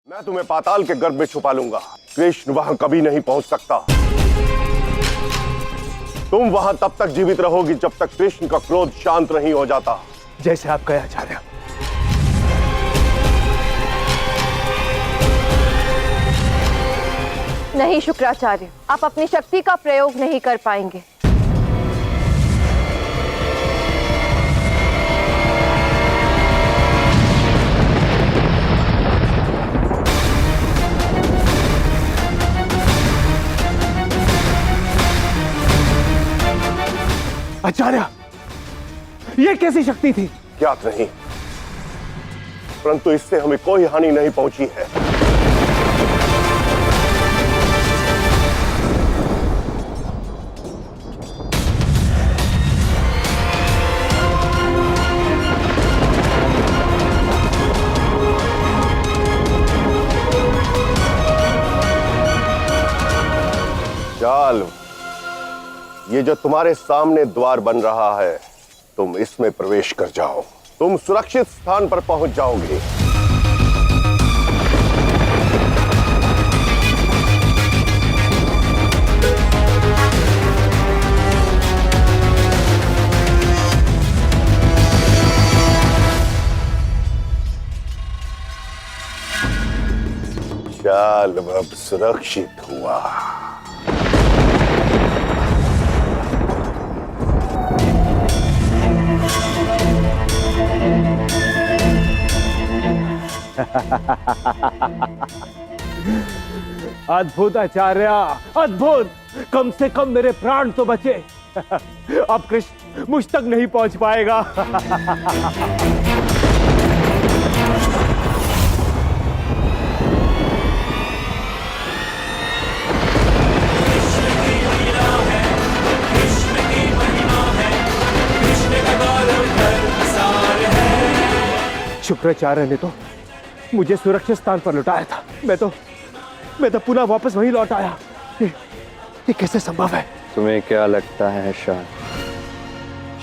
मैं तुम्हें पाताल के गर्भ में छुपा लूंगा। कृष्ण वहां कभी नहीं पहुंच सकता। तुम वहां तब तक जीवित रहोगी जब तक कृष्ण का क्रोध शांत नहीं हो जाता। जैसे आप कहे आचार्य। नहीं शुक्राचार्य, आप अपनी शक्ति का प्रयोग नहीं कर पाएंगे। आचार्य, ये कैसी शक्ति थी? ज्ञात नहीं, परंतु इससे हमें कोई हानि नहीं पहुंची है। चाल, ये जो तुम्हारे सामने द्वार बन रहा है, तुम इसमें प्रवेश कर जाओ। तुम सुरक्षित स्थान पर पहुंच जाओगे। चाल अब सुरक्षित हुआ। अद्भुत आचार्य, अद्भुत। कम से कम मेरे प्राण तो बचे। अब कृष्ण मुझ तक नहीं पहुंच पाएगा। शुक्राचार्य ने तो मुझे सुरक्षित स्थान पर लौटाया था। मैं तो पुनः वापस वहीं लौट आया। ये कैसे संभव है? तुम्हें क्या लगता है शाल,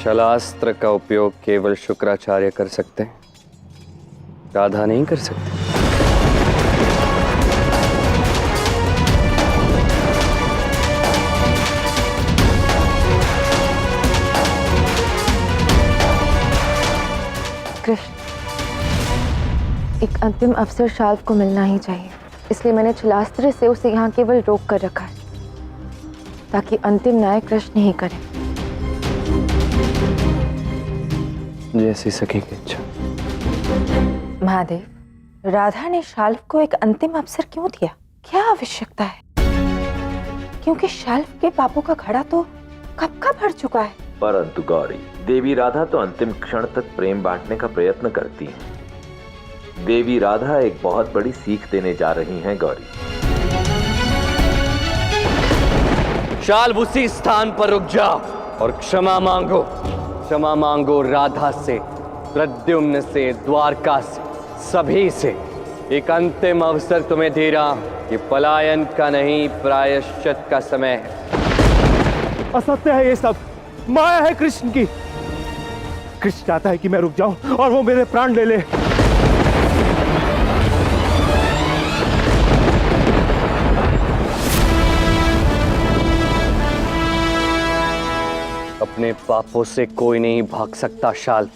शलास्त्र का उपयोग केवल शुक्राचार्य कर सकते हैं, राधा नहीं कर सकते? कृष्ण, एक अंतिम अवसर शाल्व को मिलना ही चाहिए, इसलिए मैंने छलास्त्र से उसे यहाँ केवल रोक कर रखा है ताकि अंतिम न्याय कृष्ण ही करे। जैसी सखी की इच्छा। महादेव, राधा ने शाल्व को एक अंतिम अवसर क्यों दिया? क्या आवश्यकता है? क्योंकि शाल्व के पापों का घड़ा तो कब का भर चुका है। परंतु गौरी, देवी राधा तो अंतिम क्षण तक प्रेम बांटने का प्रयत्न करती हैं। देवी राधा एक बहुत बड़ी सीख देने जा रही हैं गौरी। शाल, उसी स्थान पर रुक जाओ और क्षमा मांगो। क्षमा मांगो राधा से, प्रद्युम्न से, द्वारका से, सभी से। एक अंतिम अवसर तुम्हें दे रहा हूं। ये पलायन का नहीं, प्रायश्चित का समय है। असत्य है ये सब, माया है कृष्ण की। कृष्ण चाहता है कि मैं रुक जाऊं और वो मेरे प्राण ले ले। अपने पापों से कोई नहीं भाग सकता शाल।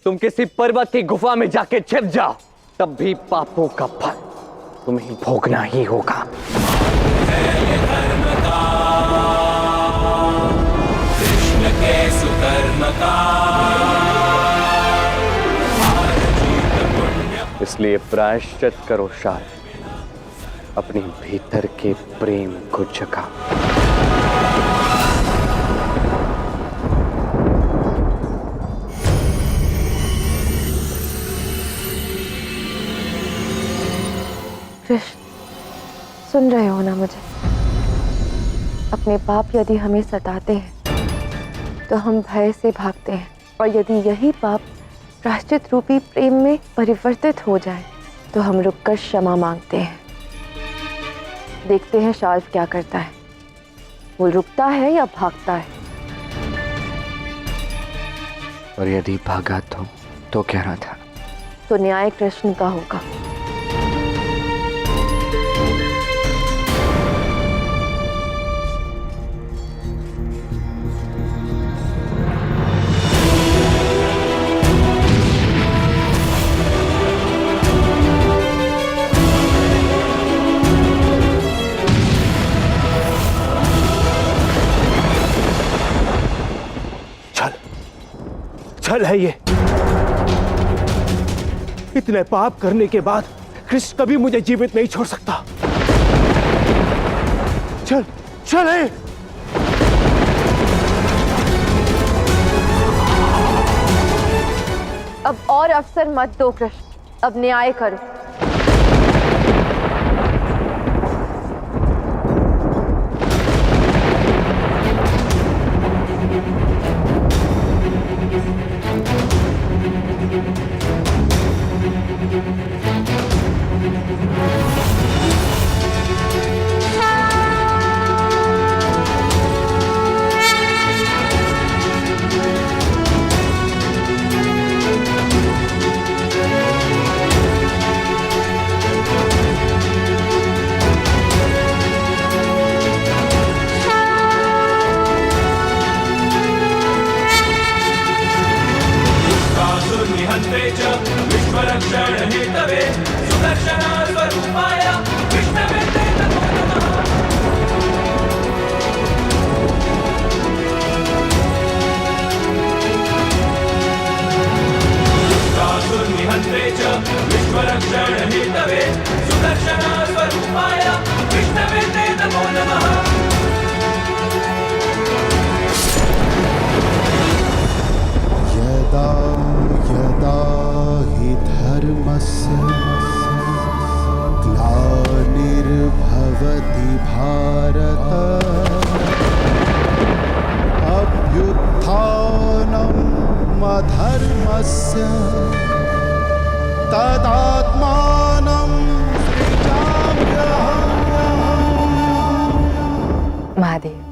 तुम किसी पर्वत की गुफा में जाके छिप जाओ, तब भी पापों का फल तुम्हें भोगना ही होगा। कृष्ण के सुकर्म का इसलिए प्रायश्चित करो शाल, अपने भीतर के प्रेम को जगा। कृष्ण, सुन रहे हो ना मुझे? अपने पाप यदि हमें सताते हैं तो हम भय से भागते हैं, और यदि यही पाप प्रायश्चित रूपी प्रेम में परिवर्तित हो जाए तो हम रुककर क्षमा मांगते हैं। देखते हैं शाल्व क्या करता है, वो रुकता है या भागता है। और यदि भागा तो क्या रहा था? तो न्याय कृष्ण का होगा। छल है ये। इतने पाप करने के बाद कृष्ण कभी मुझे जीवित नहीं छोड़ सकता। चल चल है। अब और अवसर मत दो कृष्ण, अब न्याय करो। कासुर्निहन्त्रे च विश्वरक्षणहेतवे सुदर्शनस्वरूपाय विष्णवे ते नमो नमः। कासुर्निहन्त्रे च विश्वरक्षणहेतवे सुदर्शनस्वरूपाय विष्णवे ते नमो नमः। यदा यदा हि धर्मस्य ग्लानिर्भवति भारत अभ्युत्थानम् अधर्मस्य तदात्मानं सृजाम्यहम्। महादेव,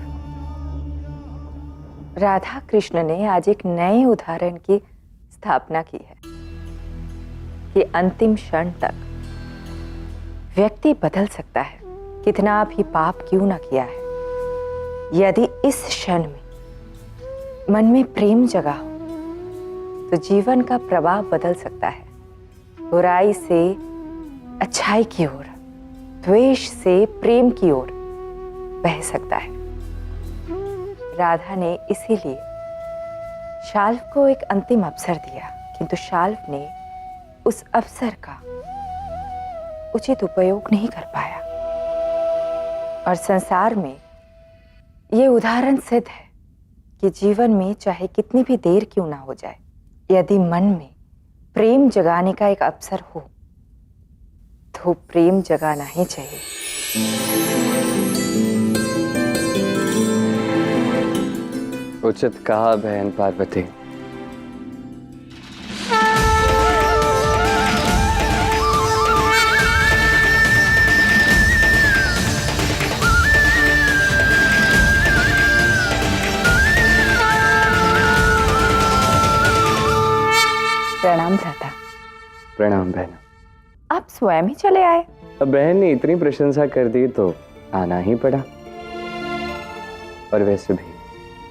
राधा कृष्ण ने आज एक नए उदाहरण की स्थापना की है कि अंतिम क्षण तक व्यक्ति बदल सकता है, कितना भी पाप क्यों ना किया है। यदि इस क्षण में मन में प्रेम जगा हो तो जीवन का प्रवाह बदल सकता है। बुराई से अच्छाई की ओर, द्वेष से प्रेम की ओर बह सकता है। राधा ने इसीलिए शाल्व को एक अंतिम अवसर दिया, किंतु शाल्व ने उस अवसर का उचित उपयोग नहीं कर पाया। और संसार में ये उदाहरण सिद्ध है कि जीवन में चाहे कितनी भी देर क्यों ना हो जाए, यदि मन में प्रेम जगाने का एक अवसर हो तो प्रेम जगाना ही चाहिए। उचित कहा बहन पार्वती। प्रणाम भ्राता। प्रणाम बहन। आप स्वयं ही चले आए। अब बहन ने इतनी प्रशंसा कर दी तो आना ही पड़ा। और वैसे भी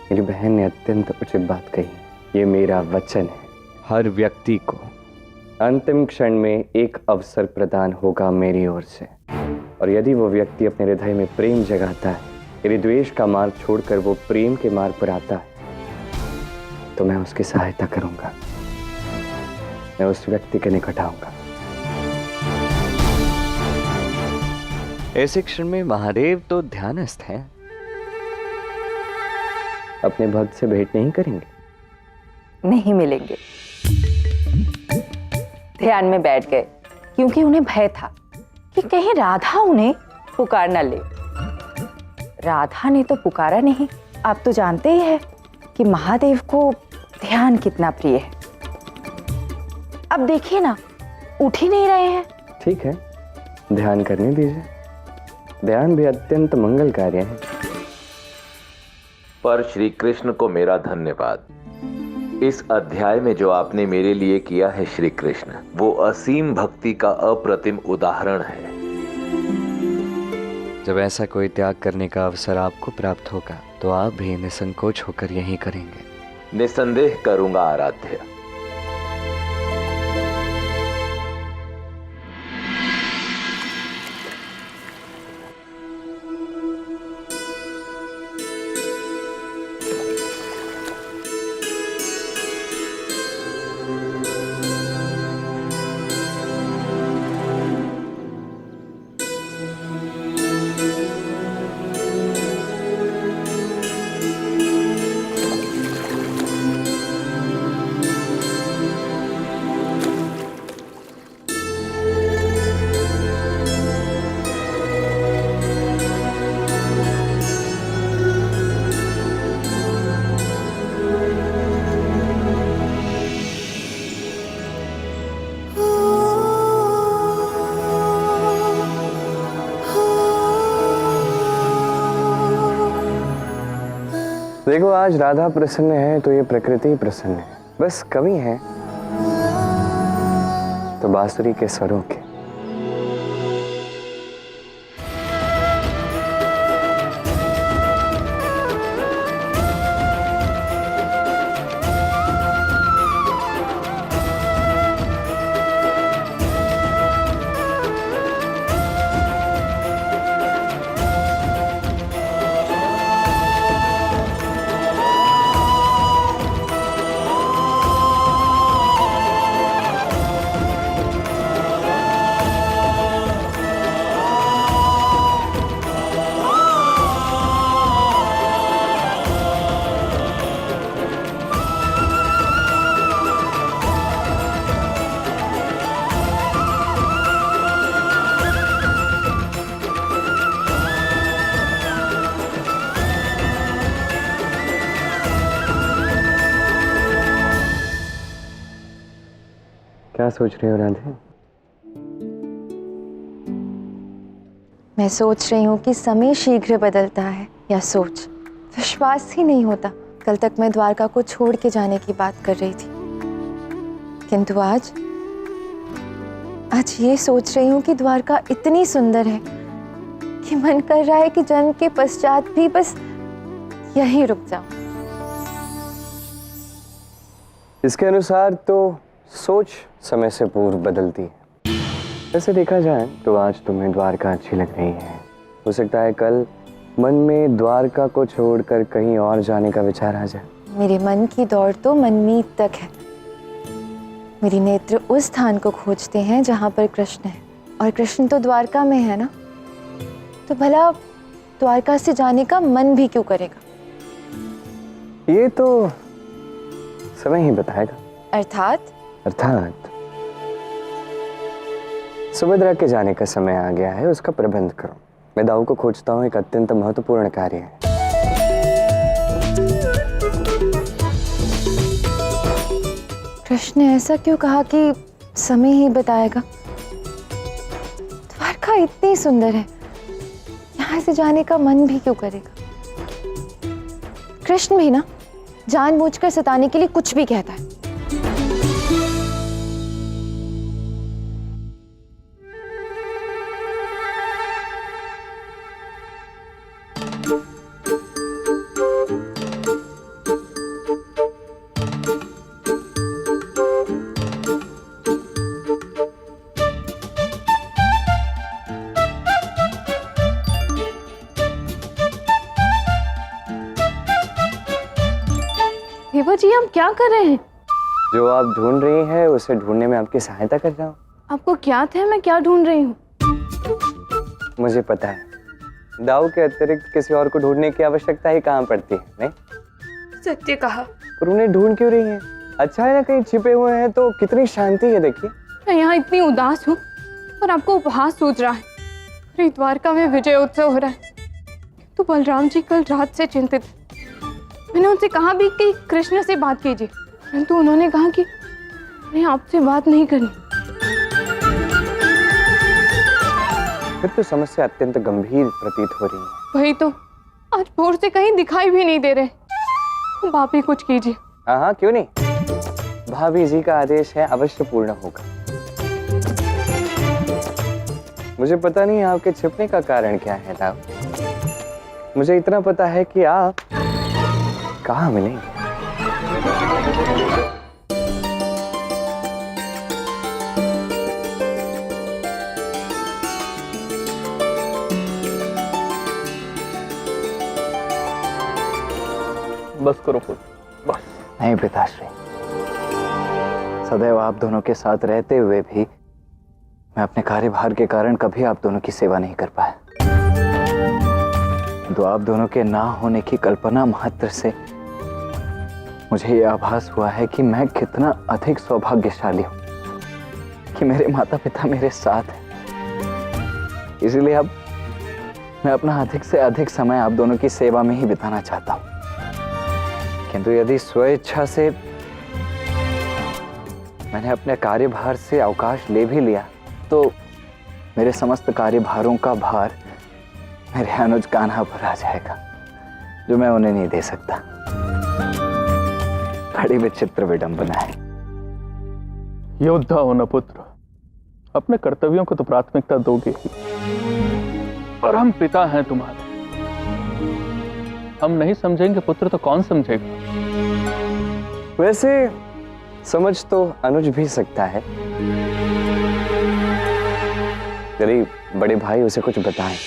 मेरी बहन ने अत्यंत उचित बात कही। ये मेरा वचन है, हर व्यक्ति को अंतिम क्षण में एक अवसर प्रदान होगा मेरी ओर से। और यदि वो व्यक्ति अपने हृदय में प्रेम जगाता है, यदि द्वेष का मार्ग छोड़कर वो प्रेम के मार्ग पर आता है, तो मैं उसकी सहायता करूंगा, मैं उस व्यक्ति के निकट आऊंगा। ऐसे क्षण में महादेव तो ध्यानस्थ हैं, अपने भक्त से भेंट नहीं करेंगे? नहीं मिलेंगे। ध्यान में बैठ गए क्योंकि उन्हें भय था कि कहीं राधा उन्हें पुकार न ले। राधा ने तो पुकारा नहीं। आप तो जानते ही हैं कि महादेव को ध्यान कितना प्रिय है। अब देखिए ना, उठ ही नहीं रहे हैं। ठीक है, ध्यान करने दीजिए। ध्यान भी अत्यंत मंगल कार्य है। पर श्री कृष्ण को मेरा धन्यवाद। इस अध्याय में जो आपने मेरे लिए किया है श्री कृष्ण, वो असीम भक्ति का अप्रतिम उदाहरण है। जब ऐसा कोई त्याग करने का अवसर आपको प्राप्त होगा तो आप भी निसंकोच होकर यही करेंगे। निसंदेह करूंगा आराध्य। देखो, आज राधा प्रसन्न है तो ये प्रकृति प्रसन्न है। बस कमी है तो बांसुरी के स्वरों के। क्या सोच रही हो राधे? मैं सोच रही हूँ कि समय शीघ्र बदलता है या सोच। विश्वास ही नहीं होता। कल तक मैं द्वारका को छोड़ के जाने की बात कर रही थी, किंतु आज ये सोच रही हूँ कि द्वारका इतनी सुंदर है कि मन कर रहा है कि जन्म के पश्चात भी बस यहीं रुक जाऊं। इसके अनुसार तो सोच समय से पूर्व बदलती है। वैसे देखा जाए तो आज तुम्हें द्वारका अच्छी लग रही है। हो सकता है कल मन में द्वारका को छोड़कर कहीं और जाने का विचार आ जाए। मेरे मन की दौड़ तो मनमीत तक है। मेरी नेत्र उस स्थान को खोजते हैं जहां पर कृष्ण है, और कृष्ण तो द्वारका में है ना, तो भला द्वारका से जाने का मन भी क्यों करेगा? ये तो समय ही बताएगा। अर्थात सुभद्रा के जाने का समय आ गया है, उसका प्रबंध करो। मैं दाऊ को खोजता हूँ, एक अत्यंत महत्वपूर्ण कार्य है। कृष्ण ने ऐसा क्यों कहा कि समय ही बताएगा? द्वारका इतनी सुंदर है, यहाँ से जाने का मन भी क्यों करेगा? कृष्ण भी ना जानबूझकर सताने के लिए कुछ भी कहता है। देवा जी, हम क्या कर रहे हैं? जो आप ढूंढ रही हैं उसे ढूंढने में आपकी सहायता कर रहा हूँ। आपको क्या था मैं क्या ढूंढ रही हूँ? मुझे पता है, दाऊ के अतिरिक्त किसी और को ढूंढने की आवश्यकता ही कहाँ पड़ती है, नहीं? सत्य कहा। पर उन्हें ढूंढ क्यों रही हैं? अच्छा है ना, कहीं छिपे हुए हैं तो कितनी शांति है। देखिए, मैं यहाँ इतनी उदास हूँ और आपको उपहास सूझ रहा है। अरे द्वारका में विजय उत्सव हो रहा है, तो बलराम जी कल रात से चिंतित। मैंने उनसे कहा भी कि कृष्ण से बात कीजिए, परंतु उन्होंने कहा कि मैं आपसे बात नहीं करनी। फिर तो समस्या अत्यंत गंभीर प्रतीत हो रही है। वही तो, आज भोर से कहीं दिखाई भी नहीं दे रहे। आप ही कुछ कीजिए। हाँ, क्यों नहीं। भाभी जी का आदेश है, अवश्य पूर्ण होगा। मुझे पता नहीं आपके छिपने का कारण क्या है दाऊ। मुझे इतना पता है कि आप कहाँ मिलेंगे। बस करो खुद, बस। नहीं पिताश्री, सदैव आप दोनों के साथ रहते हुए भी मैं अपने कार्यभार के कारण कभी आप दोनों की सेवा नहीं कर पाया। तो आप दोनों के ना होने की कल्पना मात्र से मुझे यह आभास हुआ है कि मैं कितना अधिक सौभाग्यशाली हूं कि मेरे माता पिता मेरे साथ हैं। इसलिए अब मैं अपना अधिक से अधिक समय आप दोनों की सेवा में ही बिताना चाहता हूं। किंतु यदि स्वेच्छा से मैंने अपने कार्यभार से अवकाश ले भी लिया तो मेरे समस्त कार्यभारों का भार मेरे अनुज कान्हा पर आ जाएगा। जो मैं उन्हें नहीं दे सकता। बड़ी विचित्र विडंबना है। योद्धा हो न पुत्र, अपने कर्तव्यों को तो प्राथमिकता दोगे ही, पर हम पिता हैं तुम्हारे। हम नहीं समझेंगे पुत्र तो कौन समझेगा? वैसे समझ तो अनुज भी सकता है, यदि बड़े भाई उसे कुछ बताएं।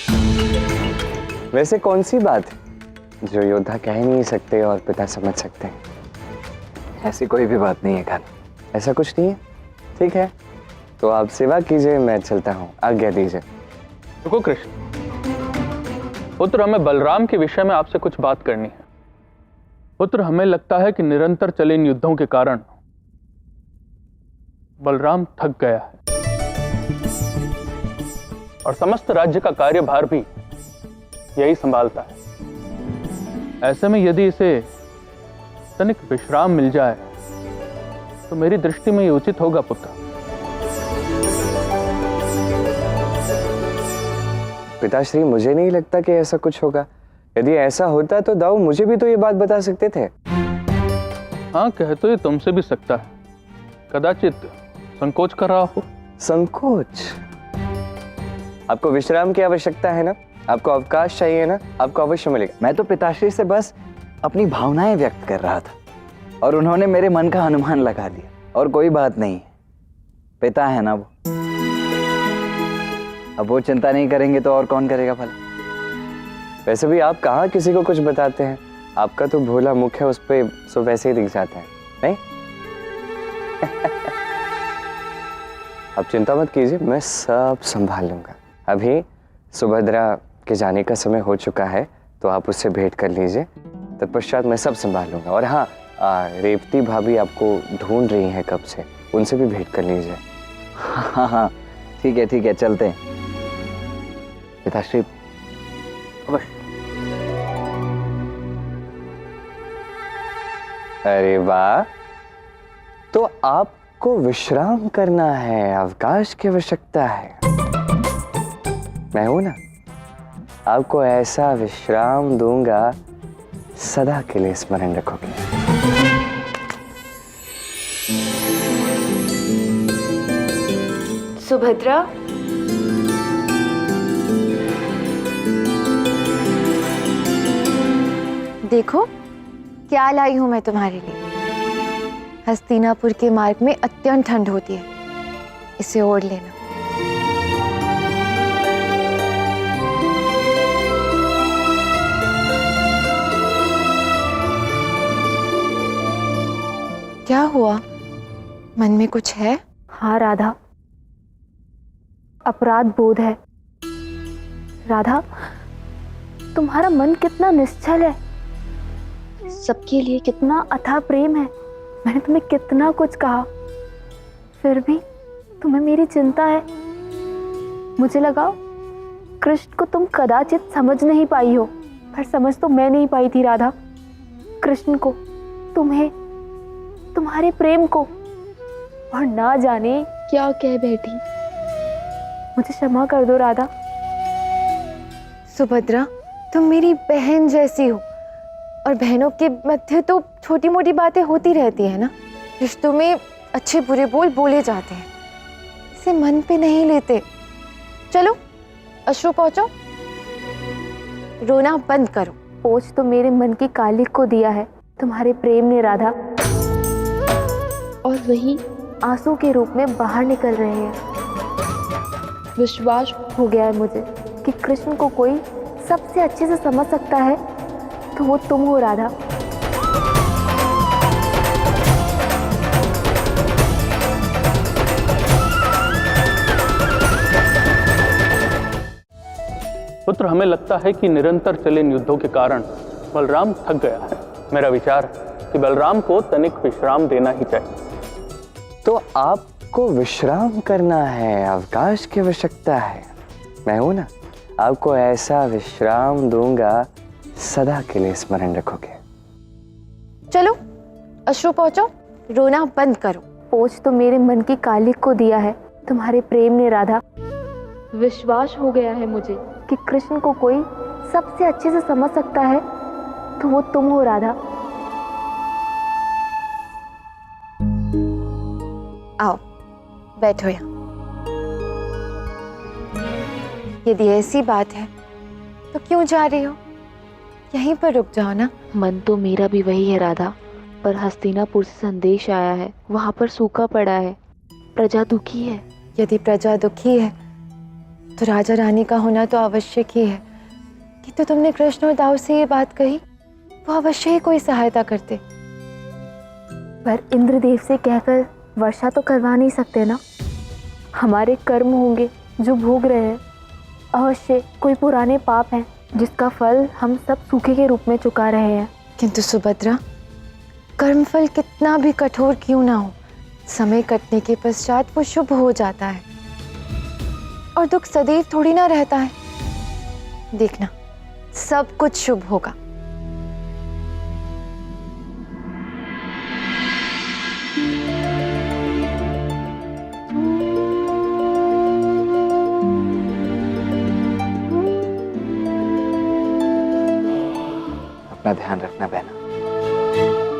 वैसे कौन सी बात है जो योद्धा कह नहीं सकते और पिता समझ सकते हैं? ऐसी कोई भी बात नहीं है कान। ऐसा कुछ नहीं है? ठीक है, तो आप सेवा कीजिए, मैं चलता हूँ, आज्ञा दीजिए। रुको कृष्ण पुत्र, हमें बलराम के विषय में आपसे कुछ बात करनी है। पुत्र, हमें लगता है कि निरंतर चले इन युद्धों के कारण बलराम थक गया है और समस्त राज्य का कार्यभार भी यही संभालता है। ऐसे में यदि इसे तनिक विश्राम मिल जाए तो मेरी दृष्टि में ये उचित होगा पुत्र। पिताश्री, मुझे नहीं लगता कि ऐसा कुछ होगा। यदि ऐसा होता तो दाऊ मुझे भी तो ये बात बता सकते थे। हाँ, कह तो ये तुमसे भी सकता है, कदाचित संकोच कर रहा हो। संकोच? आपको विश्राम की आवश्यकता है ना, आपको अवकाश चाहिए ना, आपको अवश्य मिलेगा। मैं तो पिताश्री से बस अपनी भावनाएं व्यक्त कर रहा था और उन्होंने मेरे मन का अनुमान लगा लिया, और कोई बात नहीं। पिता है ना वो, अब वो चिंता नहीं करेंगे तो और कौन करेगा भला। वैसे भी आप कहाँ किसी को कुछ बताते हैं, आपका तो भोला मुख है, उस पे सो वैसे ही दिख जाता है, नहीं? आप चिंता मत कीजिए, मैं सब संभाल लूंगा। अभी सुभद्रा के जाने का समय हो चुका है, तो आप उससे भेंट कर लीजिए, तत्पश्चात मैं सब संभाल लूंगा। और हाँ, रेवती भाभी आपको ढूंढ रही हैं कब से, उनसे भी भेंट कर लीजिए। हाँ हाँ, ठीक है, चलते हैं पिताश्री। अवश्य। अरे वाह, तो आपको विश्राम करना है, अवकाश की आवश्यकता है। मैं हूं ना, आपको ऐसा विश्राम दूंगा, सदा के लिए स्मरण रखोगे। सुभद्रा, देखो क्या लाई हूं मैं तुम्हारे लिए। हस्तिनापुर के मार्ग में अत्यंत ठंड होती है, इसे ओढ़ लेना। क्या हुआ, मन में कुछ है? हाँ राधा, अपराध बोध है। राधा, तुम्हारा मन कितना निश्चल है, सबके लिए कितना अथाह प्रेम है। मैंने तुम्हें कितना कुछ कहा, फिर भी तुम्हें मेरी चिंता है। मुझे लगा कृष्ण को तुम कदाचित समझ नहीं पाई हो, पर समझ तो मैं नहीं पाई थी राधा। कृष्ण को, तुम्हें, तुम्हारे प्रेम को, और ना जाने क्या कह बैठी। मुझे क्षमा कर दो राधा। सुभद्रा, तुम मेरी बहन जैसी हो, और बहनों के मध्य तो छोटी मोटी बातें होती रहती है ना। रिश्तों में अच्छे बुरे बोल बोले जाते हैं, इसे मन पे नहीं लेते। चलो अश्रु पहुंचो, रोना बंद करो। पोछ तो मेरे मन की कालिक को दिया है तुम्हारे प्रेम ने राधा, और वही आंसू के रूप में बाहर निकल रहे हैं। विश्वास हो गया है मुझे कि कृष्ण को कोई सबसे अच्छे से समझ सकता है, तो वो तुम हो राधा। पुत्र, हमें लगता है कि निरंतर चले इन युद्धों के कारण बलराम थक गया है। मेरा विचार है कि बलराम को तनिक विश्राम देना ही चाहिए। तो आपको विश्राम करना है, अवकाश की आवश्यकता है। मैं हूं ना, आपको ऐसा विश्राम दूंगा, सदा के लिए स्मरण रखोगे। चलो अश्रु पहुंचो, रोना बंद करो। पोछ तो मेरे मन की कालिक को दिया है तुम्हारे प्रेम ने राधा। विश्वास हो गया है मुझे कि कृष्ण को कोई सबसे अच्छे से समझ सकता है, तो वो तुम हो राधा। आओ बैठो यहाँ। यदि ऐसी बात है तो क्यों जा रही हो? यहीं पर रुक जाओ ना। मन तो मेरा भी वही है राधा, पर हस्तिनापुर से संदेश आया है, वहां पर सूखा पड़ा है, प्रजा दुखी है। यदि प्रजा दुखी है तो राजा रानी का होना तो आवश्यक ही है। किंतु तुमने कृष्ण और दाऊ से ये बात कही, वो अवश्य ही कोई सहायता करते। पर इंद्रदेव से कहकर वर्षा तो करवा नहीं सकते ना। हमारे कर्म होंगे जो भोग रहे हैं, अवश्य कोई पुराने पाप हैं जिसका फल हम सब सूखे के रूप में चुका रहे हैं। किंतु सुभद्रा, कर्मफल कितना भी कठोर क्यों ना हो, समय कटने के पश्चात वो शुभ हो जाता है और दुख सदैव थोड़ी ना रहता है। देखना, सब कुछ शुभ होगा। अपना ध्यान रखना बहना।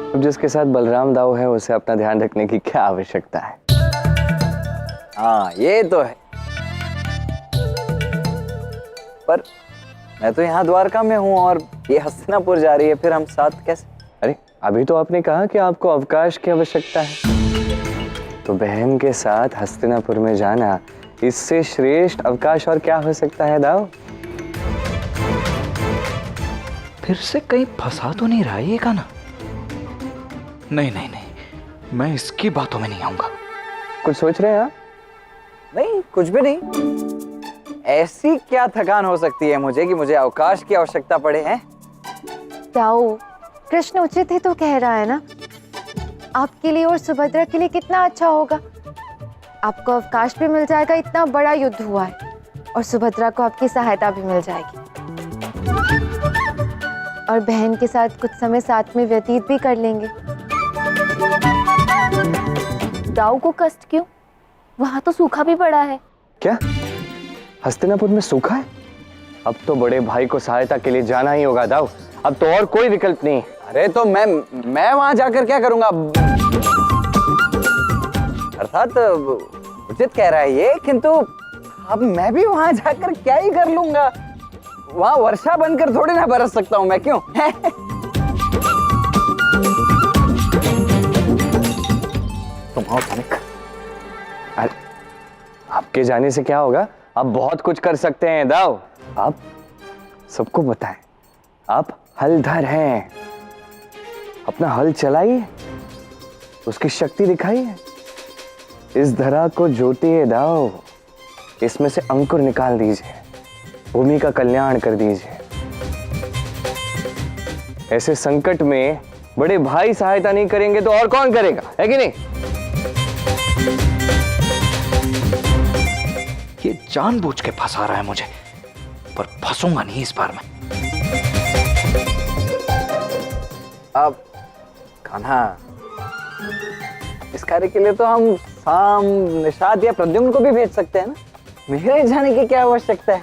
अब जिसके साथ बलराम दाऊ है उसे अपना ध्यान रखने की क्या आवश्यकता है? हाँ ये तो है, पर मैं तो यहाँ द्वारका में हूँ और ये हस्तिनापुर जा रही है, फिर हम साथ कैसे? अरे अभी तो आपने कहा कि आपको अवकाश की आवश्यकता है, तो बहन के साथ हस्तिनापुर में जाना इससे श्रेष्ठ अवकाश और क्या हो सकता है दाऊ? फिर से कहीं फंसा तो नहीं रहा है ये गाना? नहीं नहीं नहीं, मैं इसकी बातों में नहीं आऊंगा। कुछ सोच रहे हैं आप? नहीं कुछ भी नहीं। ऐसी क्या थकान हो सकती है मुझे कि मुझे अवकाश की आवश्यकता पड़े हैं? दाऊ, कृष्ण उचित ही तो कह रहा है ना। आपके लिए और सुभद्रा के लिए कितना अच्छा होगा। आपको अवकाश भी मिल जाएगा, इतना बड़ा युद्ध हुआ है, और सुभद्रा को आपकी सहायता भी मिल जाएगी, और बहन के साथ कुछ समय साथ में व्यतीत भी कर लेंगे। दाऊ को कष्ट क्यों? वहां तो सूखा भी पड़ा है। क्या हस्तिनापुर में सूखा है? अब तो बड़े भाई को सहायता के लिए जाना ही होगा दाऊ, अब तो और कोई विकल्प नहीं। अरे तो मैं वहां जाकर क्या करूंगा? अर्थात उचित कह रहा है ये, किंतु अब मैं भी वहां जाकर क्या ही कर लूंगा? वहां वर्षा बनकर थोड़ी ना बरस सकता हूं मैं, क्यों? तुम आओ तनिक। आपके जाने से क्या होगा? आप बहुत कुछ कर सकते हैं दाऊ। आप सबको बताएं, आप हलधर हैं, अपना हल चलाइए, उसकी शक्ति दिखाइए, इस धरा को जोतिए दाऊ, इसमें से अंकुर निकाल दीजिए, भूमि का कल्याण कर दीजिए। ऐसे संकट में बड़े भाई सहायता नहीं करेंगे तो और कौन करेगा, है कि नहीं? ये जानबूझ के फंसा रहा है मुझे, पर फंसूंगा नहीं इस बार मैं। अब कान्हा, इस कार्य के लिए तो हम साम, निषाद या प्रद्युम्न को भी भेज सकते हैं ना। मेरे जाने की क्या आवश्यकता है?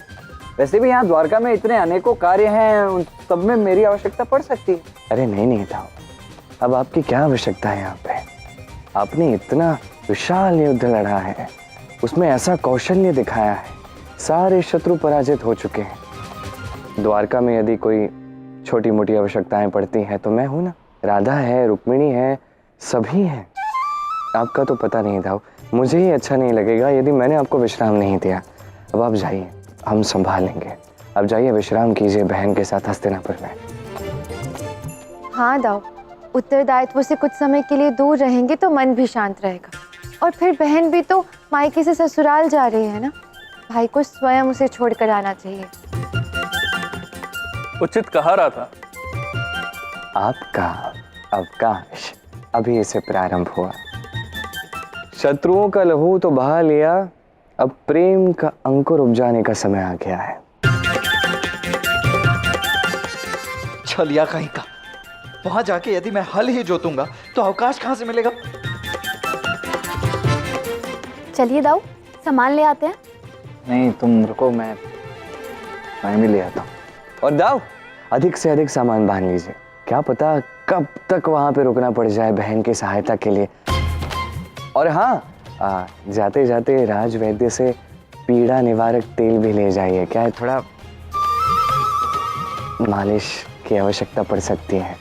वैसे भी यहाँ द्वारका में इतने अनेकों कार्य हैं, उन सब में मेरी आवश्यकता पड़ सकती है। अरे नहीं नहीं था, अब आपकी क्या आवश्यकता है यहाँ पे? आपने इतना विशाल युद्ध लड़ा है, उसमें ऐसा कौशल्य दिखाया है, सारे शत्रु पराजित हो चुके हैं। द्वारका में यदि कोई छोटी मोटी आवश्यकताएं पड़ती हैं तो मैं हूं ना, राधा है, रुक्मिणी है, सभी हैं। आपका तो पता नहीं था, मुझे ही अच्छा नहीं लगेगा यदि मैंने आपको विश्राम नहीं दिया। अब आप जाइए, हम संभाल लेंगे। अब जाइए, विश्राम कीजिए बहन के साथ हस्तिनापुर में। हाँ दाऊ, उत्तरदायित्व से कुछ समय के लिए दूर रहेंगे तो मन भी शांत रहेगा, और फिर बहन भी तो मायके से ससुराल जा रही है ना, भाई को स्वयं उसे छोड़कर आना चाहिए। उचित कहा रहा था। आपका अवकाश अभी इसे प्रारंभ हुआ, शत्रुओं का लहू तो बहा लिया, अब प्रेम का अंकुर उपजाने का समय आ गया है। छलिया कहीं का, वहां जाके यदि मैं हल ही जोतूंगा तो अवकाश कहां से मिलेगा? चलिए दाऊ, सामान ले आते हैं। नहीं तुम रुको, मैं भी ले आता हूँ। और दाऊ, अधिक से अधिक सामान बांध लीजिए, क्या पता कब तक वहां पे रुकना पड़ जाए बहन की सहायता के लिए। और हाँ, जाते जाते राज वैद्य से पीड़ा निवारक तेल भी ले जाइए। क्या है, थोड़ा मालिश की आवश्यकता पड़ सकती है।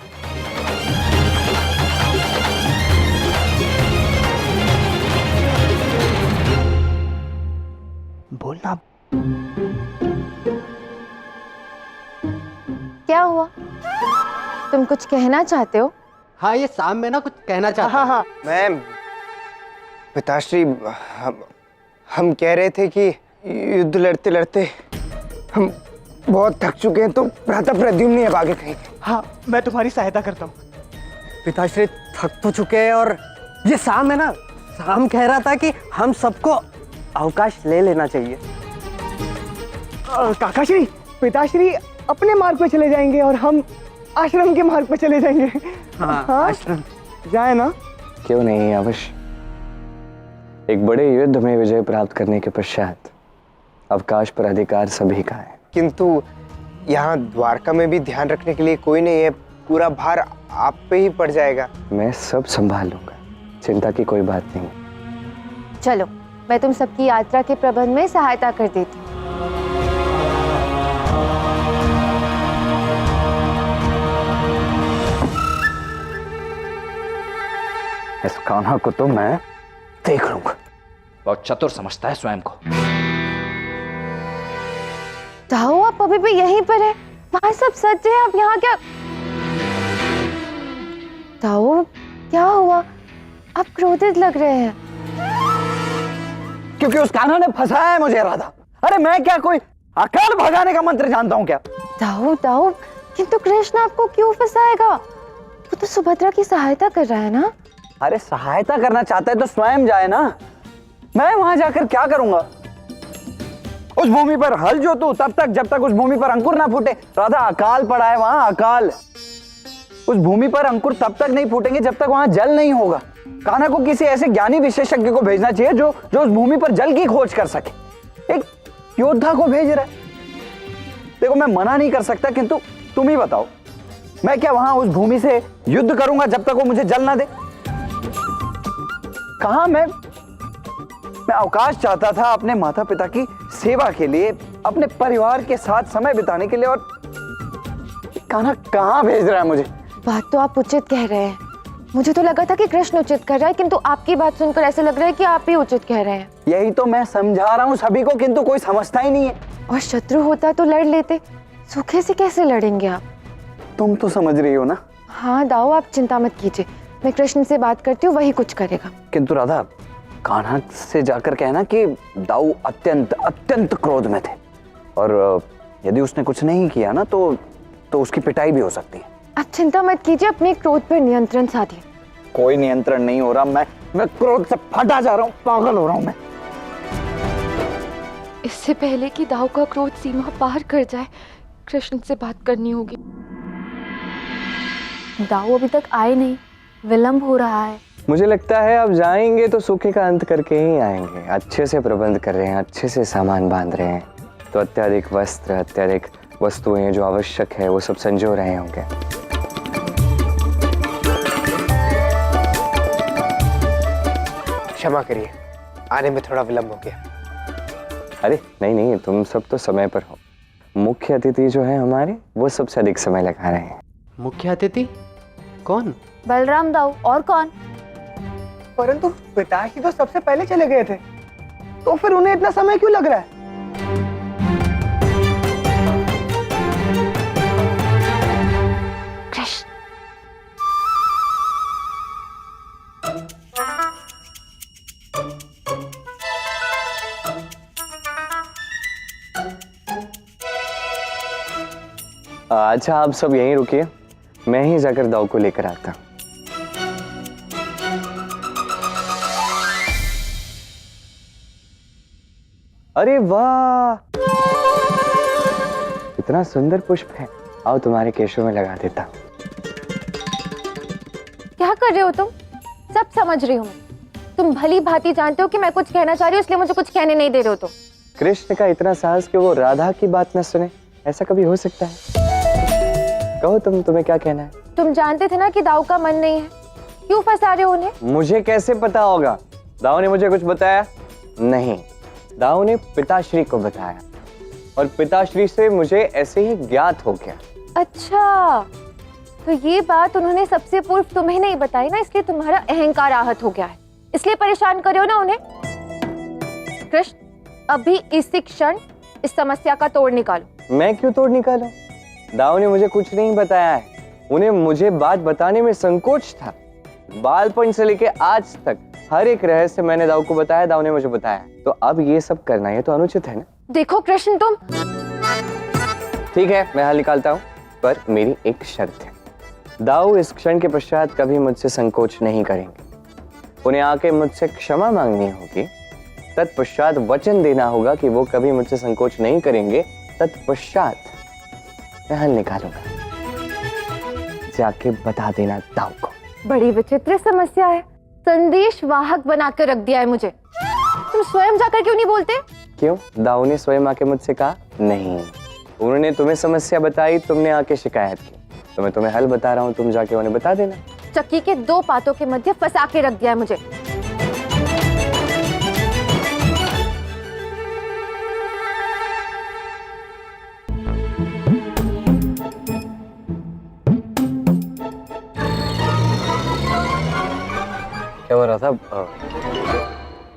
बोलना। क्या हुआ? तुम कुछ कहना चाहते हो? हाँ, ये शाम में ना कुछ कहना चाहता हूँ। हाँ मैम, पिताश्री, हम कह रहे थे कि युद्ध लड़ते लड़ते हम बहुत थक चुके हैं, तो भ्राता प्रद्युम्न ने अब आगे कहीं। हाँ, मैं तुम्हारी सहायता करता हूँ। पिताश्री थक तो चुके हैं, और ये शाम है ना, शाम कह रहा था कि हम सबको अवकाश ले लेना चाहिए। काकाश्री, पिताश्री अपने मार्ग पे चले जाएंगे और हम आश्रम के मार्ग पे चले जाएंगे। हाँ, आश्रम जाए ना? क्यों नहीं, अवश्य। एक बड़े युद्ध में विजय प्राप्त करने के पश्चात अवकाश पर अधिकार सभी का है। किंतु यहाँ द्वारका में भी ध्यान रखने के लिए कोई नहीं है, पूरा भार आप पे ही पड़ जाएगा। मैं सब संभाल लूंगा, चिंता की कोई बात नहीं। चलो, मैं तुम सबकी यात्रा के प्रबंध में सहायता कर देती हूँ। इस कान्हा को तो मैं देख लूंगा। बहुत चतुर समझता है स्वयं को। ताऊ, आप अभी भी यहीं पर है? वहां सब सच है, आप यहाँ क्या? ताऊ, क्या हुआ? आप क्रोधित लग रहे हैं। क्योंकि उस कान्हा ने फंसाया है मुझे, राधा। अरे मैं क्या कोई अकाल भगाने का मंत्र जानता हूँ क्या? ताऊ ताऊ, किंतु कृष्ण आपको क्यों फंसाएगा? वो तो सुभद्रा की सहायता कर रहा है ना। अरे सहायता करना चाहता है तो स्वयं जाए ना। मैं वहां जाकर क्या करूंगा? उस भूमि पर हल जोतूं तब तक जब तक उस भूमि पर अंकुर ना फूटे। राधा, अकाल पड़ा है वहां, अकाल। उस भूमि पर अंकुर तब तक नहीं फूटेंगे जब तक वहां जल नहीं होगा। कान्हा को किसी ऐसे ज्ञानी विशेषज्ञ को भेजना चाहिए जो उस भूमि पर जल की खोज कर सके। एक योद्धा को भेज रहा है। देखो, मैं मना नहीं कर सकता, किंतु तुम ही बताओ, मैं क्या वहां उस भूमि से युद्ध करूंगा जब तक वो मुझे जल ना दे? कहां मैं अवकाश चाहता था अपने माता पिता की सेवा के लिए, अपने परिवार के साथ समय बिताने के लिए, और कान्हा कहां भेज रहा है मुझे? बात तो आप उचित कह रहे हैं। मुझे तो लगा था कि कृष्ण उचित कर रहा है, किंतु आपकी बात सुनकर ऐसा लग रहा है कि आप ही उचित कह रहे हैं। यही तो मैं समझा रहा हूं सभी को, किंतु कोई समझता ही नहीं है। और शत्रु होता तो लड़ लेते, सूखे से कैसे लड़ेंगे आप? तुम तो समझ रही हो ना। हाँ दाऊ, आप चिंता मत कीजिए, मैं कृष्ण से बात करती हूँ, वही कुछ करेगा। किंतु राधा, कान्हा से जाकर कहना कि दाऊ अत्यंत अत्यंत क्रोध में थे, और यदि उसने कुछ नहीं किया ना तो उसकी पिटाई भी हो सकती है। आप चिंता मत कीजिए, अपने क्रोध पर नियंत्रण साधिए। कोई नियंत्रण नहीं हो रहा, मैं क्रोध से फटा जा रहा हूँ, पागल हो रहा हूँ मैं। इससे पहले कि दाऊ का क्रोध सीमा पार कर जाए, कृष्ण से बात करनी होगी। दाऊ अभी तक आए नहीं, विलंब हो रहा है। मुझे लगता है अब जाएंगे तो सूखे का अंत करके ही आएंगे। अच्छे से प्रबंध कर रहे हैं, अच्छे से सामान बांध रहे हैं, तो अत्याधिक वस्त्र, अत्याधिक वस्तुएं जो आवश्यक है वो सब संजो रहे होंगे। क्षमा करिए, आने में थोड़ा विलंब हो गया। अरे नहीं, तुम सब तो समय पर हो। मुख्य अतिथि जो है हमारे, वो सबसे अधिक समय लगा रहे हैं। मुख्य अतिथि कौन? बलराम दाऊ, और कौन? परंतु पिताश्री तो सबसे पहले चले गए थे, तो फिर उन्हें इतना समय क्यों लग रहा है? कृष्ण, अच्छा, आप सब यहीं रुकिए, मैं ही जाकर दाऊ को लेकर आता। अरे वाह, इतना सुंदर पुष्प है। आओ, तुम्हारे केशों में लगा देता। क्या कर रहे हो तुम? सब समझ रही हूँ मैं। तुम भली भांति जानते हो कि मैं कुछ कहना चाह रही हूँ, इसलिए मुझे कुछ कहने नहीं दे रहे हो तुम। कृष्ण का इतना साहस कि वो राधा की बात न सुने, ऐसा कभी हो सकता है? कहो तुम्हें क्या कहना है? तुम जानते थे ना कि दाऊ का मन नहीं है, क्यों फंसा रहे हो उन्हें? मुझे कैसे पता होगा? दाऊ ने मुझे कुछ बताया नहीं। दाऊ ने पिताश्री को बताया और पिताश्री से मुझे ऐसे ही ज्ञात हो गया। अच्छा, तो ये बात उन्होंने सबसे पूर्व तुम्हें नहीं बताई ना, इसलिए तुम्हारा अहंकार आहत हो गया है, इसलिए परेशान करो ना उन्हें। कृष्ण, अभी इसी क्षण इस समस्या का तोड़ निकालो। मैं क्यों तोड़ निकालूं? दाऊ ने मुझे कुछ नहीं बताया है। उन्हें मुझे बात बताने में संकोच था। बालपन से लेके आज तक हर एक रहस्य मैंने दाऊ को बताया, दाऊ ने मुझे बताया। तो अब ये सब करना ये तो अनुचित है ना। देखो कृष्ण, तुम ठीक है, मैं हल निकालता हूँ, पर मेरी एक शर्त है। दाऊ इस क्षण के पश्चात कभी मुझसे संकोच नहीं करेंगे। उन्हें आके मुझसे क्षमा मांगनी होगी, तत्पश्चात वचन देना होगा कि वो कभी मुझसे संकोच नहीं करेंगे। तत्पश्चात मैं हल निकालूंगा। जाके बता देना दाऊ को। बड़ी विचित्र समस्या है, संदेश वाहक बनाकर रख दिया है मुझे। तुम स्वयं जाकर क्यों नहीं बोलते? क्यों? दाऊ ने स्वयं आके मुझसे कहा? नहीं, उन्होंने तुम्हें समस्या बताई, तुमने आके शिकायत की, तो मैं तुम्हें हल बता रहा हूँ, तुम जाके उन्हें बता देना। चक्की के दो पातों के मध्य फंसा के रख दिया है मुझे। क्या हो रहा था?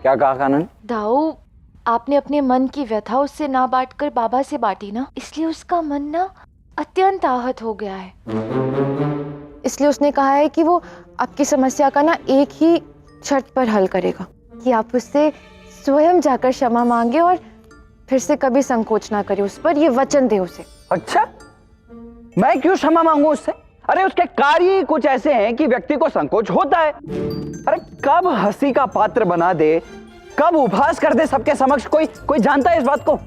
क्या कहा कानन? दाऊ, आपने अपने मन की व्यथा उससे ना बांटकर बाबा से बांटी ना, इसलिए उसका मन ना अत्यंत आहत हो गया है। इसलिए उसने कहा है कि वो आपकी समस्या का ना एक ही शर्त पर हल करेगा, कि आप उससे स्वयं जाकर क्षमा मांगे और फिर से कभी संकोच ना करे उस पर, ये वचन दे उसे। अच्छा, मैं क्यों क्षमा मांगू उससे? अरे उसके कार्य ही कुछ ऐसे हैं कि व्यक्ति को संकोच होता है। अरे कब हंसी का पात्र बना दे, कब उपहास कर दे सबके समक्ष, कोई जानता है इस बात को?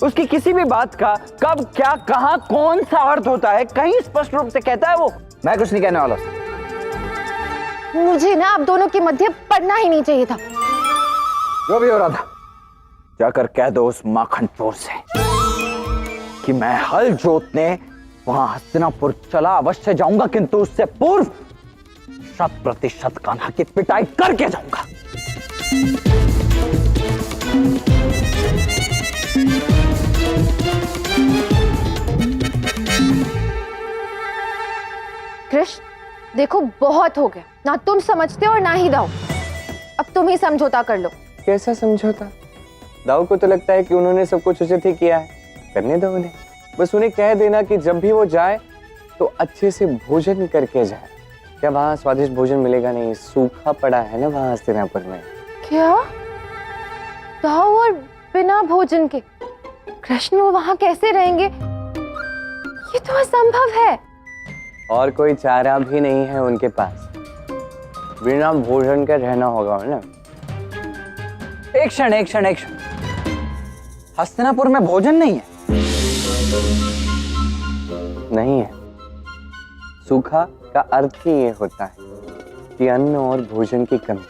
उसकी किसी भी बात का कब क्या कहां कौन सा अर्थ होता है, कहीं स्पष्ट रूप से कहता है वो? मैं कुछ नहीं कहने वाला। मुझे ना आप दोनों के मध्य पड़ना ही नहीं चाहिए था। जो भी हो रहा था, जाकर कह दो उस माखन चोर से कि मैं हल जोतने वहां हस्तिनापुर चला अवश्य जाऊंगा, किंतु उससे पूर्व 100% कान्हा की पिटाई करके जाऊंगा। कृष्ण, देखो बहुत हो गया, ना तुम समझते हो और ना ही दाऊ। अब तुम ही समझौता कर लो। कैसा समझौता? दाऊ को तो लगता है कि उन्होंने सब कुछ उचित ही किया है, करने दो उन्हें। बस उन्हें कह देना कि जब भी वो जाए तो अच्छे से भोजन करके जाए। क्या वहां स्वादिष्ट भोजन मिलेगा? नहीं, सूखा पड़ा है ना वहां हस्तिनापुर में। क्या? दाऊ और बिना भोजन के? कृष्ण, वो वहां कैसे रहेंगे? ये तो असंभव है। और कोई चारा भी नहीं है उनके पास, बिना भोजन के रहना होगा ना। एक क्षण, हस्तिनापुर में भोजन नहीं है? नहीं है। सूखा का अर्थ ही ये होता है कि अन्न और भोजन की कमी,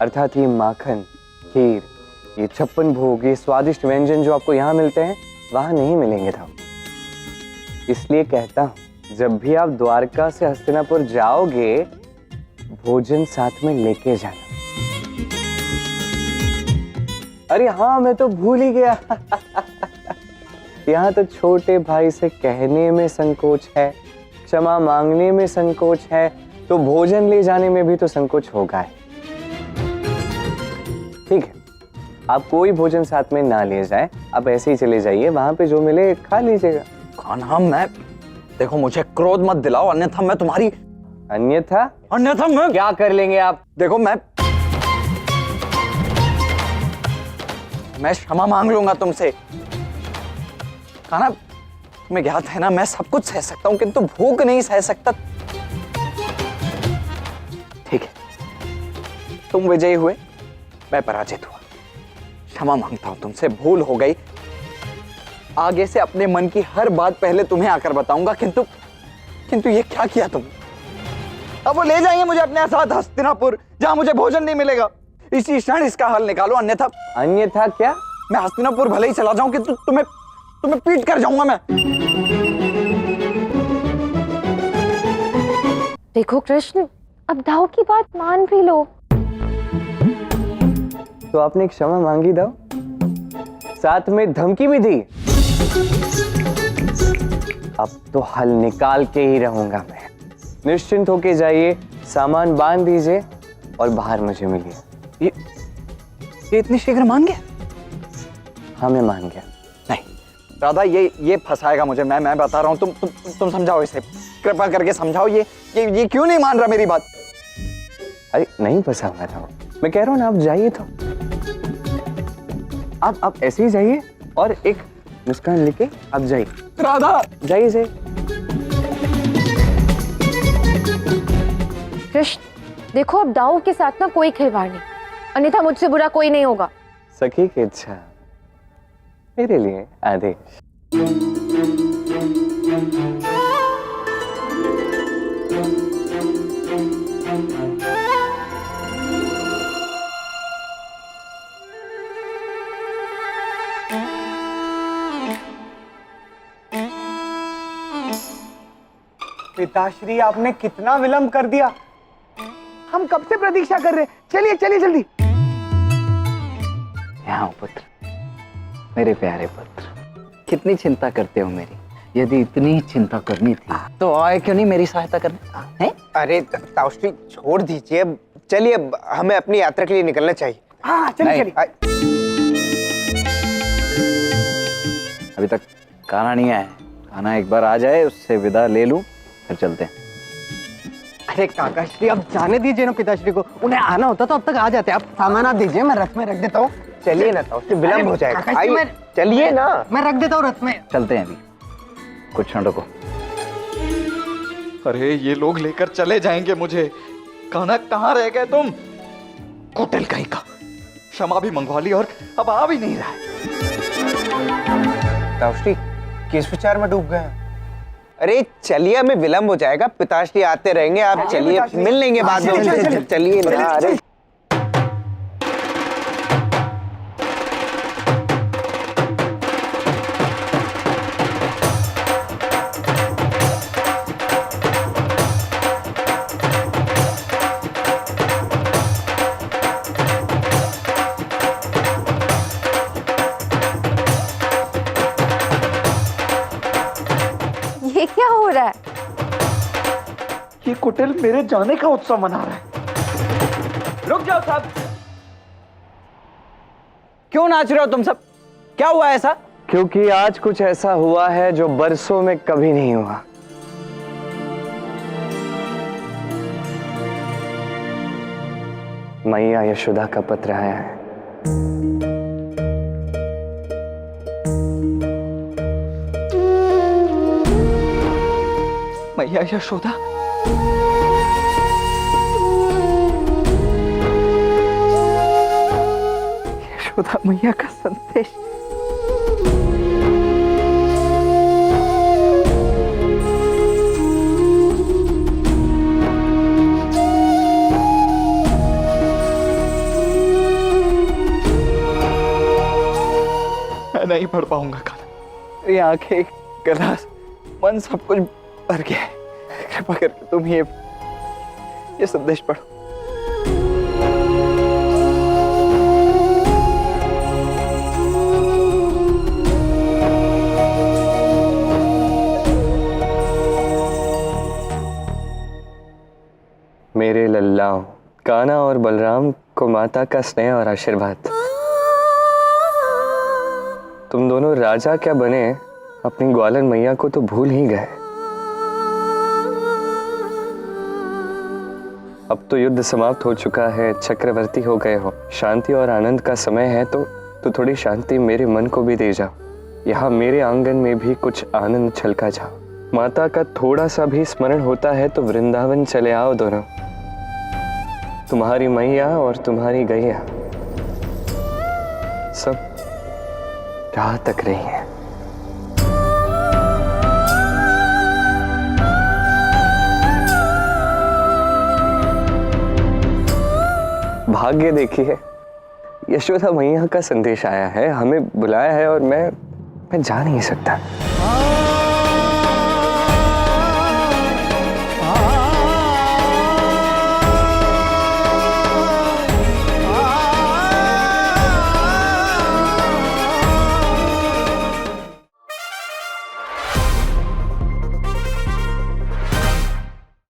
अर्थात ये माखन, खीर, ये 56 भोग, ये स्वादिष्ट व्यंजन जो आपको यहाँ मिलते हैं वहां नहीं मिलेंगे था। इसलिए कहता हूं, जब भी आप द्वारका से हस्तिनापुर जाओगे, भोजन साथ में लेके जाना। अरे हाँ, मैं तो भूल ही गया। यहाँ तो छोटे भाई से कहने में संकोच है, क्षमा मांगने में संकोच है, तो भोजन ले जाने में भी तो संकोच होगा। ठीक है, आप कोई भोजन साथ में ना ले जाए, आप ऐसे ही चले जाइए, वहां पे जो मिले खा लीजिएगा। खाना मैं, देखो मुझे क्रोध मत दिलाओ, अन्यथा मैं तुम्हारी अन्यथा मैं क्या कर लेंगे आप? देखो मैं क्षमा मांग लूंगा तुमसे। खाना तुम्हें ज्ञात है ना, मैं सब कुछ सह सकता हूं, किंतु भूख नहीं सह सकता। ठीक है, तुम विजयी हुए, मैं पराजित हुआ। क्षमा मांगता हूं तुमसे, भूल हो गई। आगे से अपने मन की हर बात पहले तुम्हें आकर बताऊंगा, किंतु ये क्या किया तुम? अब वो ले जाएंगे मुझे अपने साथ हस्तिनापुर, जहां मुझे भोजन नहीं मिलेगा। इसी क्षण इसका हल निकालो, अन्यथा क्या? मैं हस्तिनापुर भले ही चला जाऊं, किंतु तुम्हें पीट कर जाऊंगा मैं। देखो कृष्ण, अब दाऊ की बात मान भी लो। तो आपने क्षमा मांगी दाऊ, साथ में धमकी भी दी। अब तो हल निकाल के ही रहूंगा मैं। निश्चिंत होके जाइए, सामान बांध दीजिए और बाहर मुझे मिलिए। ये इतनी शीघ्र मान गया? हाँ, मैं मान गया। नहीं राधा, ये फंसाएगा मुझे। मैं बता रहा हूँ, तुम समझाओ इसे, कृपा करके समझाओ। ये क्यों नहीं मान रहा मेरी बात? अरे नहीं फंसाऊंगा राव, मैं कह रहा हूँ ना, आप जाइए तो। आप ऐसे ही जाइए और एक मुस्कान लेके आप जाइए। राधा जाइए जाइए। कृष्ण देखो, अब दाऊ के साथ ना कोई खिलवाड़ नहीं, अन्यथा मुझसे बुरा कोई नहीं होगा। सखी की इच्छा मेरे लिए आदेश। पिताश्री, आपने कितना विलंब कर दिया। हम कब से प्रतीक्षा कर रहे हैं। चलिए चलिए जल्दी। यहाँ पुत्र, मेरे प्यारे पुत्र, कितनी चिंता करते हो मेरी। यदि इतनी चिंता करनी थी तो आए क्यों नहीं मेरी सहायता करने? हैं? अरे ताऊश्री छोड़ दीजिए, चलिए हमें अपनी यात्रा के लिए निकलना चाहिए। हाँ चलिए चलिए। अभी तक कान्हा नहीं आया है। कान्हा एक बार आ जाए, उससे विदा ले लूं, फिर चलते हैं। अरे काकाश्री, अब जाने दीजिए ना पिताश्री को। उन्हें आना होता तो अब तक आ जाते। आप सामान आप दीजिए, मैं रथ में रख देता हूँ। चलिए ना ताऊश्री, विलंब हो जाएगा। काकाश्री, आइए, चलिए ना। मैं रख देता हूँ रथ में। चलते हैं अभी, कुछ क्षण रुको। अरे ये लोग लेकर चले जाएंगे मुझे। कान्हा, कहाँ रह गए तुम? होटल कहीं का। क्षमा भी मंगवा ली और अब आ भी नहीं रहा है। ताऊश्री किस विचार में डूब गए हैं? अरे चलिए, हमें विलंब हो जाएगा। पिताश्री आते रहेंगे, आप चलिए, मिल लेंगे बाद में। चलिए ना। अरे ये क्या हो रहा है? ये कुटिल मेरे जाने का उत्सव मना रहा है। रुक जाओ साहब। क्यों नाच रहे हो तुम सब? क्या हुआ ऐसा? क्योंकि आज कुछ ऐसा हुआ है जो बरसों में कभी नहीं हुआ। मैया यशोदा का पत्र आया है। मैया यशोदा, यशोदा मैया का संदेश। मैं नहीं पढ़ पाऊंगा कान्हा। मेरी आंखें, गला, मन सब कुछ भर गया है। कृपा करके तुम ये संदेश पढ़ो। मेरे लल्लाओं, कान्हा और बलराम को माता का स्नेह और आशीर्वाद। तुम दोनों राजा क्या बने, अपनी ग्वालन मैया को तो भूल ही गए। अब तो युद्ध समाप्त हो चुका है, चक्रवर्ती हो गए हो। शांति और आनंद का समय है तो थोड़ी शांति मेरे मन को भी दे जाओ। यहाँ मेरे आंगन में भी कुछ आनंद छलका जाओ। माता का थोड़ा सा भी स्मरण होता है तो वृंदावन चले आओ दोनों। तुम्हारी मैया और तुम्हारी गैया सब राह तक रही है। भाग्य देखिए, यशोदा मैया का संदेश आया है, हमें बुलाया है और मैं जा नहीं सकता।